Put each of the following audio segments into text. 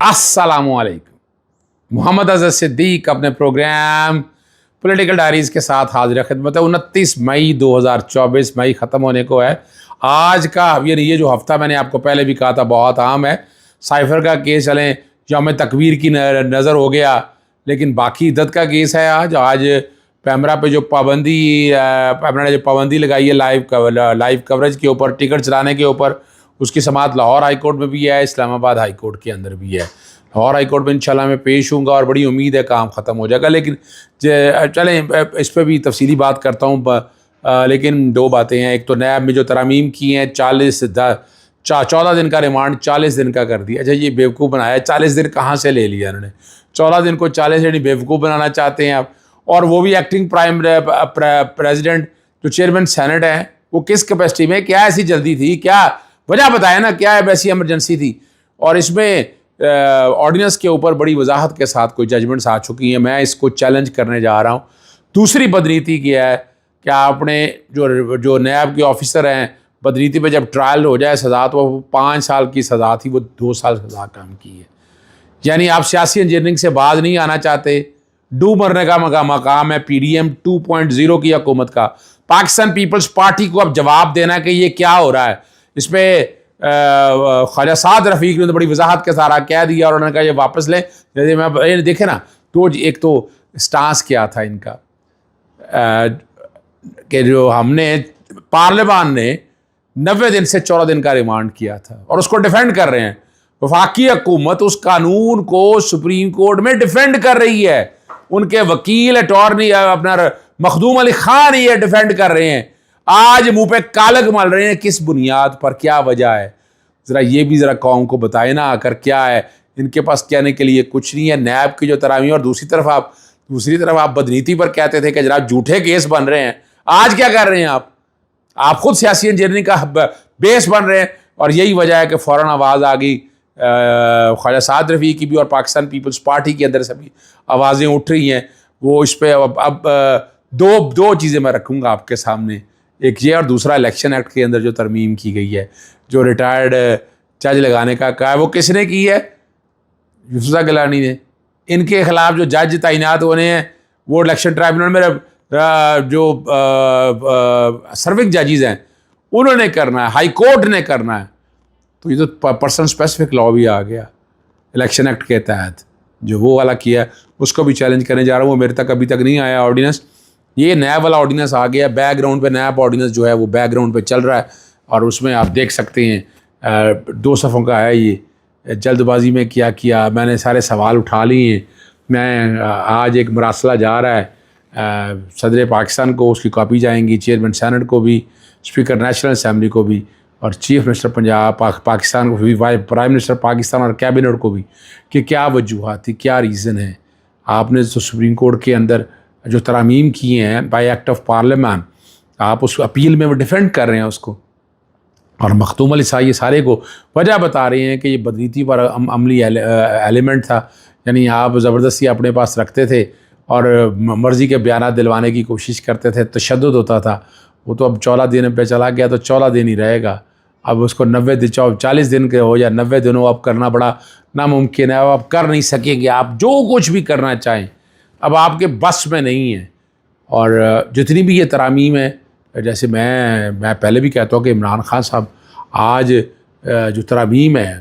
अस्सलामुअलैकुम। मोहम्मद अज़हर सिद्दीक अपने programme political diaries के साथ हाजिर खिदमत है। 29 मई 2024 मई ख़त्म होने को है। आज का ये जो हफ़्ता मैंने आपको पहले भी कहा था बहुत अहम है। साइफ़र का केस चलें, यौम तकवीर की नज़र हो गया, लेकिन बाकी इद्दत का केस है। आज पैमरा पे जो पाबंदी पैमरा ने जो पाबंदी लगाई है लाइव कवरेज के ऊपर, टिकट चलाने के ऊपर, उसकी समाअत लाहौर हाई कोर्ट में भी है, इस्लामाबाद हाई कोर्ट के अंदर भी है। लाहौर हाई कोर्ट में इंशाल्लाह मैं पेश हूँगा और बड़ी उम्मीद है काम ख़त्म हो जाएगा। लेकिन चलें इस पर भी तफसीली बात करता हूँ। लेकिन दो बातें हैं। एक तो नैब में जो तरमीम की हैं, 14 दिन का रिमांड 40 दिन का कर दिया। अच्छा, ये बेवकूफ़ बनाया। 40 दिन कहाँ से ले लिया उन्होंने? 14 दिन को 40 दिन बेवकूफ़ बनाना चाहते हैं आप। और वो भी एक्टिंग प्रेसिडेंट जो चेयरमैन सेनेट है, वो किस कैपेसिटी में? क्या ऐसी जल्दी थी? क्या वजह बताया ना, क्या ऐसी एमरजेंसी थी? और इसमें ऑर्डिनेंस के ऊपर बड़ी वजाहत के साथ कोई जजमेंट्स आ चुकी हैं। मैं इसको चैलेंज करने जा रहा हूँ। दूसरी बदनीति क्या है कि आपने जो नैब के ऑफिसर हैं, बदनीति पे जब ट्रायल हो जाए सज़ा, तो वो 5 साल की सज़ा थी, वो 2 साल सज़ा काम की है। यानी आप सियासी इंजीनियरिंग से बाज नहीं आना चाहते। डूब मरने का मकाम है PDM 2.0 की हुकूमत का। पाकिस्तान पीपल्स पार्टी को अब जवाब देना कि ये क्या हो रहा है। इसमें ख्वाजा साद रफ़ीक ने तो बड़ी वजाहत के सारा कह दिया और उन्होंने कहा ये वापस लें। जैसे मैं देखे ना, तो एक तो स्टांस क्या था इनका कि जो हमने पार्लियामान ने 90 दिन से 14 दिन का रिमांड किया था और उसको डिफेंड कर रहे हैं। वफाकी हुकूमत उस कानून को सुप्रीम कोर्ट में डिफेंड कर रही है। उनके वकील अटॉर्नी अपना मखदूम अली खान ये डिफेंड कर रहे हैं। आज मुंह पे कालक मल रहे हैं। किस बुनियाद पर? क्या वजह है? ज़रा ये भी ज़रा कौम को बताए ना आकर क्या है। इनके पास कहने के लिए कुछ नहीं है। नैब की जो तरामी, और दूसरी तरफ आप बदनीति पर कहते थे कि जनाब झूठे केस बन रहे हैं। आज क्या कर रहे हैं आप खुद सियासी इंजीनियरिंग का बेस बन रहे हैं। और यही वजह है कि फ़ौरन आवाज़ आ गई ख्वाजा साद रफ़ीक की भी और पाकिस्तान पीपल्स पार्टी के अंदर से भी आवाज़ें उठ रही हैं। वो इस पर अब दो चीज़ें मैं रखूँगा आपके सामने। एक ये, और दूसरा इलेक्शन एक्ट के अंदर जो तरमीम की गई है, जो रिटायर्ड जज लगाने का कहा है, वो किसने की है? यूसुफ गिलानी ने। इनके खिलाफ जो जज तैनात होने हैं, वो इलेक्शन ट्राइब्यूनल में जो सर्विंग जजेस हैं उन्होंने करना है, हाई कोर्ट ने करना है। तो ये तो पर्सन स्पेसिफिक लॉ भी आ गया इलेक्शन एक्ट के तहत। जो वो वाला किया, उसको भी चैलेंज करने जा रहा हूँ। वो मेरे तक अभी तक नहीं आया ऑर्डिनेंस। ये नैब वाला ऑर्डिनेंस आ गया बैकग्राउंड पे। नैब ऑर्डिनेंस जो है वो बैकग्राउंड पे चल रहा है और उसमें आप देख सकते हैं 2 सफ़ों का है। ये जल्दबाजी में क्या किया, मैंने सारे सवाल उठा लिए हैं। मैं आज एक मरासला जा रहा है सदर पाकिस्तान को, उसकी कॉपी जाएंगी चेयरमैन सेनेट को भी, स्पीकर नेशनल असम्बली को भी, और चीफ मिनिस्टर पंजाब पाकिस्तान को भी, प्राइम मिनिस्टर पाकिस्तान और कैबिनेट को भी, कि क्या वजूहत थी, क्या रीज़न है। आपने तो सुप्रीम कोर्ट के अंदर जो तरामीम किए हैं बाय एक्ट ऑफ पार्लियामेंट, आप उस अपील में वो डिफेंड कर रहे हैं उसको। और मखदूम अली साहब ये सारे को वजह बता रहे हैं कि ये बदनीति पर अमली एलिमेंट था। यानी आप ज़बरदस्ती अपने पास रखते थे और मर्ज़ी के बयान दिलवाने की कोशिश करते थे, तशद्दुद होता था। वो तो अब 14 दिन पे चला गया, तो 14 दिन ही रहेगा। अब उसको 40 दिन के हो या 90 दिन हो, अब करना बड़ा नामुमकिन है। अब आप कर नहीं सकेंगे। आप जो कुछ भी करना चाहें अब आपके बस में नहीं है। और जितनी भी ये तरामीम है, जैसे मैं पहले भी कहता हूँ कि इमरान खान साहब आज जो तरामीम है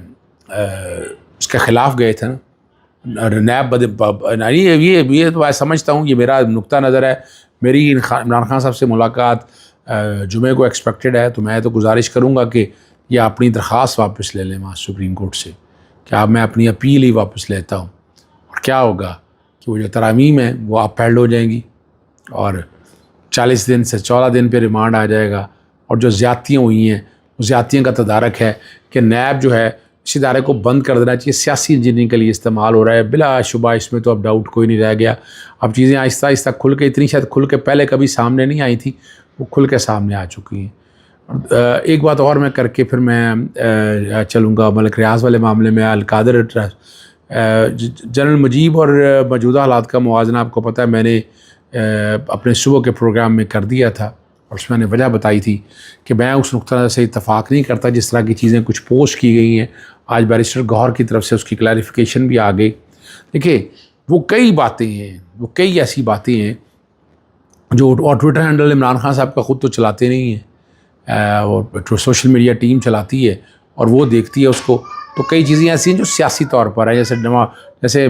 उसके ख़िलाफ़ गए थे ना, नैब ये तो मैं समझता हूँ, ये मेरा नुक्ता नज़र है। मेरी इमरान खान साहब से मुलाकात जुमे को एक्सपेक्टेड है। तो मैं तो गुजारिश करूँगा कि ये अपनी दरख्वास्त वापस ले लें वहाँ सुप्रीम कोर्ट से, कि अब मैं अपनी अपील ही वापस लेता हूँ। और क्या होगा कि वो जो तरामीम है वो अपहेल्ड हो जाएंगी और 40 दिन से 14 दिन पे रिमांड आ जाएगा। और जो ज़्यादतियाँ हुई हैं, उस ज़्यादतियों का तदारक है कि नैब जो है इस इदारे को बंद कर देना चाहिए। सियासी इंजीनियरिंग के लिए इस्तेमाल हो रहा है बिलाशुबा, इसमें तो अब डाउट कोई नहीं रह गया। अब चीज़ें आहिस्ता आहिस्ता खुल के, इतनी शायद खुल के पहले कभी सामने नहीं आई थी, वो खुल के सामने आ चुकी हैं। एक बात और मैं करके फिर मैं चलूँगा मलिक रियाज वाले मामले में। अलकादर जनरल मुजीब और मौजूदा हालात का मुवाजना आपको पता है मैंने अपने सुबह के प्रोग्राम में कर दिया था। और उसमें मैंने वजह बताई थी कि मैं उस नुक्ता से इत्तफाक नहीं करता जिस तरह की चीज़ें कुछ पोस्ट की गई हैं। आज बैरिस्टर गौहर की तरफ से उसकी क्लैरिफिकेशन भी आ गई। देखिए वो कई बातें हैं, वो कई ऐसी बातें हैं जो, और ट्विटर हैंडल इमरान खान साहब का ख़ुद तो चलाते नहीं हैं, और सोशल मीडिया टीम चलाती है और वो देखती है उसको। तो कई चीज़ें ऐसी हैं जो सियासी तौर पर है, जैसे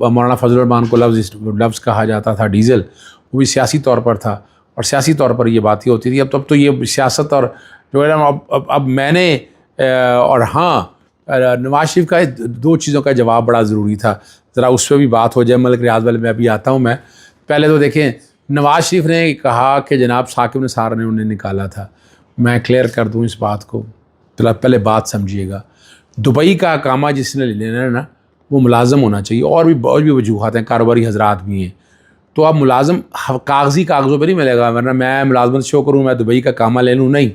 मौलाना फजल रहमान को लफ्ज़ कहा जाता था डीज़ल, वो भी सियासी तौर पर था और सियासी तौर पर ये बातें होती थी। अब तो ये सियासत और जो है ना, अब मैंने और हाँ, नवाज शरीफ का दो चीज़ों का जवाब बड़ा ज़रूरी था, ज़रा उस पर भी बात हो जाए। मलिक रियाज वाले में अभी आता हूँ मैं। पहले तो देखें, नवाज शरीफ ने कहा कि जनाब साकिब निसार ने उन्हें निकाला था। मैं क्लियर कर दूँ इस बात को, तो पहले बात समझिएगा। दुबई का अकामा जिसने लेना है ना, वो मुलाजम होना चाहिए। और भी वजूहत हैं, कारोबारी हजरात भी हैं। तो अब मुलाजम कागज़ों पर नहीं मिलेगा, वरना मैं मुलाजमत शो करूँ, मैं दुबई का कामा ले लूँ, नहीं।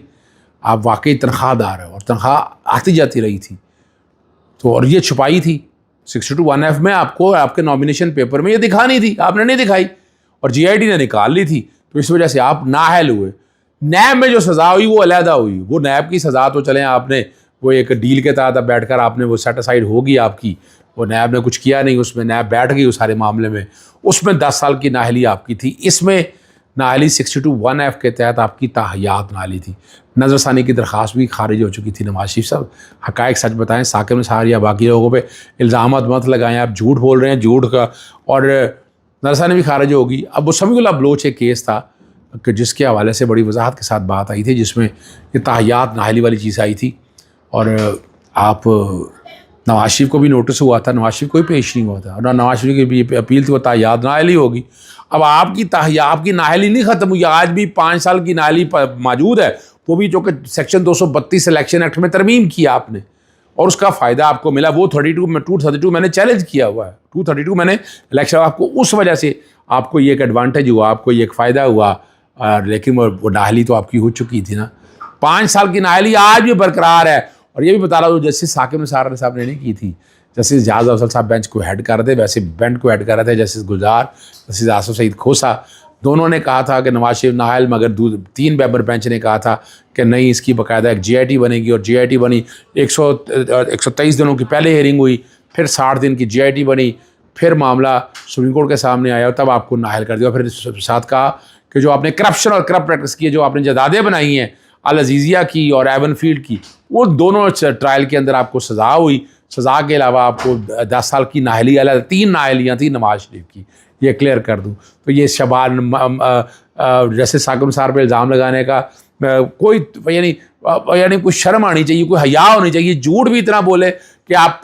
आप वाकई तनख्वाहदार है और तनख्वाह आती जाती रही थी। तो और ये छुपाई थी 62(1)F में, आपको आपके नॉमिनेशन पेपर में ये दिखानी थी, आपने नहीं दिखाई और GID ने निकाल ली थी। तो इस वजह से आप नाअहल हुए। नैब में जो सज़ा हुई वो अलहदा हुई। वो नैब की सज़ा तो चलें, आपने वो एक डील के तहत बैठकर आपने वो सेट असाइड होगी आपकी, वो नैब ने कुछ किया नहीं, उसमें नैब बैठ गई उस सारे मामले में। उसमें 10 साल की नाअहली आपकी थी, इसमें नाअहली 62(1)F के तहत आपकी ताहियात नाअहली थी। नज़रसानी की दरख्वास्त भी खारिज हो चुकी थी। नवाज शरीफ साहब हक़ाइक़ सच बताएं, साकिब निसार या बाकी लोगों पे इल्ज़ामात मत लगाएं, आप झूठ बोल रहे हैं, झूठ का, और नज़रसानी भी खारिज होगी। अब वो समीउल्लाह बलोच एक केस था कि जिसके हवाले से बड़ी वजाहत के साथ बात आई थी, जिसमें ये ताहियात नाअहली वाली चीज़ आई थी और आप नवाज शरीफ को भी नोटिस हुआ था, नवाज शरीफ कोई पेश नहीं हुआ था और नवाज शरीफ की भी अपील थी, वो ताहियात नाअहली होगी। अब आपकी नाअहली नहीं ख़त्म हुई, आज भी 5 साल की नाअहली मौजूद है, वो भी जो कि सेक्शन 232 इलेक्शन एक्ट में तरमीम किया आपने और उसका फ़ायदा आपको मिला। वो 232 मैंने चैलेंज किया हुआ है, 232 मैंने इलेक्शन, आपको उस वजह से आपको ये एक एडवांटेज हुआ, आपको ये एक फ़ायदा हुआ। लेकिन वो नाअहली तो आपकी हो चुकी थी ना। 5 साल की नाअहली आज भी बरकरार है। और ये भी बता रहा हूँ, जैसे साकिब निसार साहब ने नहीं की थी, जस्टिस जहाज अफजल साहब बेंच को हेड कर रहे थे, वैसे बेंच को हेड कर रहे थे जस्टिस गुलजार, जस्टिस आसिफ सईद खोसा। दोनों ने कहा था कि नवाज शरीफ नाअहल, मगर 3 मेंबर बेंच ने कहा था कि नहीं, इसकी बाकायदा एक GIT बनेगी और GIT बनी। 123 दिनों की पहले हियरिंग हुई, फिर 60 दिन की GIT बनी, फिर मामला सुप्रीम कोर्ट के सामने आया, तब आपको नाअहल कर दिया। फिर साथ कहा कि जो आपने करप्शन और करप्ट प्रैक्टिस की है, जो आपने जायदादें बनाई हैं अल अजीज़िया की और एवन फील्ड की, वो दोनों ट्रायल के अंदर आपको सज़ा हुई। सज़ा के अलावा आपको 10 साल की नाअहली, 3 नाअहलियाँ थी नवाज शरीफ की, ये क्लियर कर दूँ। तो ये शबान जैसे साकिब निसार पर इल्ज़ाम लगाने का कोई यानी कोई शर्म आनी चाहिए, कोई हया होनी चाहिए। झूठ भी इतना बोले कि आप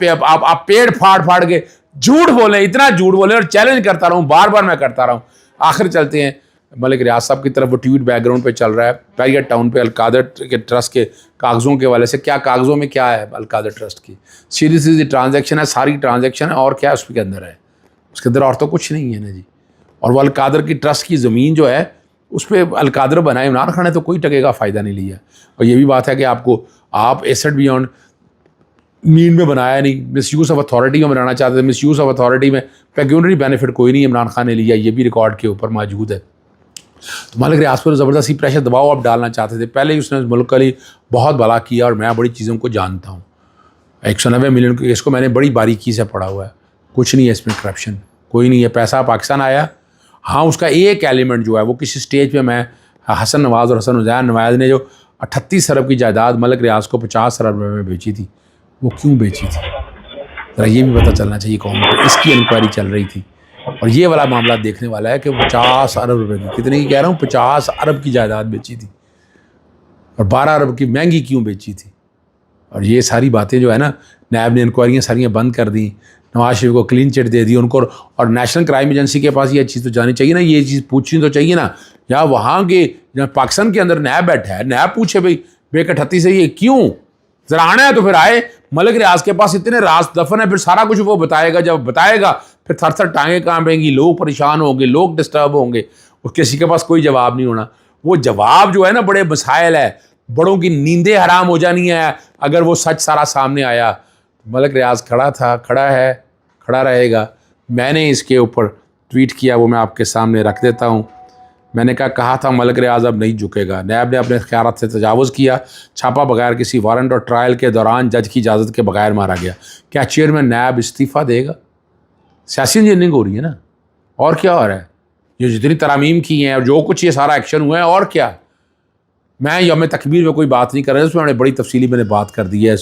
पेड़ फाड़ के झूठ बोलें, इतना झूठ बोलें और चैलेंज करता रहूँ, बार बार मैं करता रहूँ। आखिर चलते हैं मलिक रियाज साहब की तरफ। वो ट्वीट बैकग्राउंड पे चल रहा है पैरियट टाउन पे अलकादर के ट्रस्ट के कागज़ों के वाले से। क्या कागज़ों में क्या है अलकादर ट्रस्ट की? सीधी ट्रांजैक्शन है, सारी ट्रांजैक्शन है, और क्या उसके अंदर है? उसके अंदर और तो कुछ नहीं है ना जी। और वो अलकादर की ट्रस्ट की ज़मीन जो है उस पर अलकादर बनाए इमरान खान ने, तो कोई टके का फ़ायदा नहीं लिया। और ये भी बात है कि आप एसेट बियॉन्ड मीन में बनाया नहीं, मिस यूज़ ऑफ अथॉरिटी में बनाना चाहते थे। मिस यूज़ ऑफ अथॉरिटी में पेक्यूनरी बेनिफिट कोई नहीं इमरान खान ने लिया, ये भी रिकॉर्ड के ऊपर मौजूद है। तो मलिक रियाज पर ज़बरदस्ती प्रेशर दबाव आप डालना चाहते थे। पहले ही उसने मुल्क के लिए बहुत भला किया और मैं बड़ी चीज़ों को जानता हूँ। 190 मिलियन के केस को मैंने बड़ी बारीकी से पढ़ा हुआ है। कुछ नहीं है इसमें, करप्शन कोई नहीं है। पैसा पाकिस्तान आया, हाँ, उसका एक एलिमेंट जो है वो किसी स्टेज पे मैं हसन नवाज़ और हसन हुसैन नवाज़ ने जो 38 अरब की जायदाद मलिक रियाज को 50 अरब में बेची थी, वो क्यों बेची थी, ज़रा ये भी पता चलना चाहिए कौन को। इसकी इंक्वायरी चल रही थी और ये वाला मामला देखने वाला है कि 50 अरब रुपए की, कितने की कह रहा हूँ, 50 अरब की जायदाद बेची थी और 12 अरब की महंगी क्यों बेची थी। और ये सारी बातें जो है ना, नैब ने इंक्वायरियाँ सारियाँ बंद कर दी, नवाज शरीफ को क्लीन चिट दे दी उनको। और नेशनल क्राइम एजेंसी के पास ये चीज़ तो जानी चाहिए ना, ये चीज़ पूछनी तो चाहिए ना। या वहाँ के पाकिस्तान के अंदर नैब बैठा है, नैब पूछे भाई बेकठत्ती से ये क्यों, ज़रा आना है तो फिर आए। मलिक रियाज के पास इतने राज दफन है, फिर सारा कुछ वो बताएगा। जब बताएगा फिर थर थर टांगें कांपेंगी, लोग परेशान होंगे, लोग डिस्टर्ब होंगे, और किसी के पास कोई जवाब नहीं होना। वो जवाब जो है ना, बड़े मसाइल है, बड़ों की नींदें हराम हो जानी है अगर वो सच सारा सामने आया। मलिक रियाज खड़ा था, खड़ा है, खड़ा रहेगा। मैंने इसके ऊपर ट्वीट किया, वो मैं आपके सामने रख देता हूँ। मैंने कहा था मलिक आज़म नहीं झुकेगा। नैब ने अपने इख्तियारात से तजावुज़ किया, छापा बगैर किसी वारंट और ट्रायल के दौरान जज की इजाज़त के बगैर मारा गया। क्या चेयरमैन नैब इस्तीफ़ा देगा? सियासी इंजीनियरिंग हो रही है ना, और क्या हो रहा है? ये जितनी तरामीम की हैं और जो कुछ ये सारा एक्शन हुआ है, और क्या। मैं यौम तकबीर में कोई बात नहीं कर रहा, उसमें बड़ी तफसीली मैंने बात कर दी है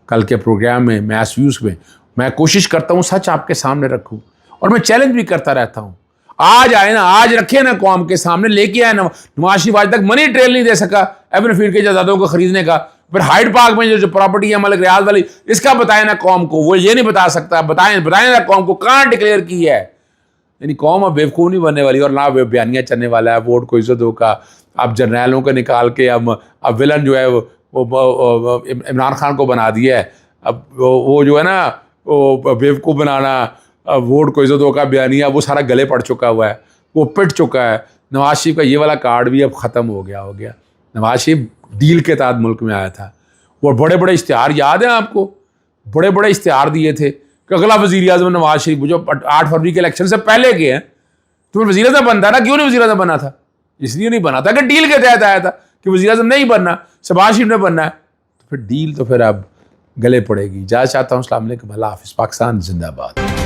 कल के प्रोग्राम में, मैस व्यूज़ में। मैं कोशिश करता हूँ सच आपके सामने रखूँ, और मैं चैलेंज भी करता रहता हूँ। आज आए ना, आज रखे ना कौम के सामने, लेके आए ना। नवाज शरीफ आज तक मनी ट्रेल नहीं दे सका एबन फीड के जायदादों को खरीदने का। फिर हाइड पार्क में जो प्रॉपर्टी है मलिक रियाज वाली, इसका बताए ना कौम को, वो ये नहीं बता सकता। बताएं ना कौम को कहाँ डिक्लेयर की है। यानी कौम अब बेवकूफ़ नहीं बनने वाली, और ना बयानियाँ चलने वाला है वोट को इज्जत होगा। अब जर्नैलों को निकाल के अब विलन जो है वो इमरान खान को बना दिया है। अब वो जो है ना, वो बेवकूफ़ बनाना, वोट को इज्जत होगा, बयानिया, वो सारा गले पड़ चुका हुआ है, वो पिट चुका है। नवाज शरीफ का ये वाला कार्ड भी अब ख़त्म हो गया। नवाज शरीफ डील के तहत मुल्क में आया था। वो बड़े बड़े इश्तिहार याद हैं आपको? बड़े बड़े इश्तिहार दिए थे कि अगला वज़ीर आज़म नवाज शरीफ, जो 8 फरवरी के इलेक्शन से पहले के हैं। तो वज़ीर आज़म बनता ना, क्यों नहीं वज़ीर आज़म बना था? इसलिए नहीं बना था कि डील के तहत आया था कि वज़ीर आज़म नहीं बनना, शहबाज शरीफ ने बनना है। तो फिर डील तो फिर अब गले पड़ेगी। इजाज़त चाहता हूँ। अस्सलाम वालेकुम, अल्लाह हाफ़िज़। पाकिस्तान जिंदाबाद।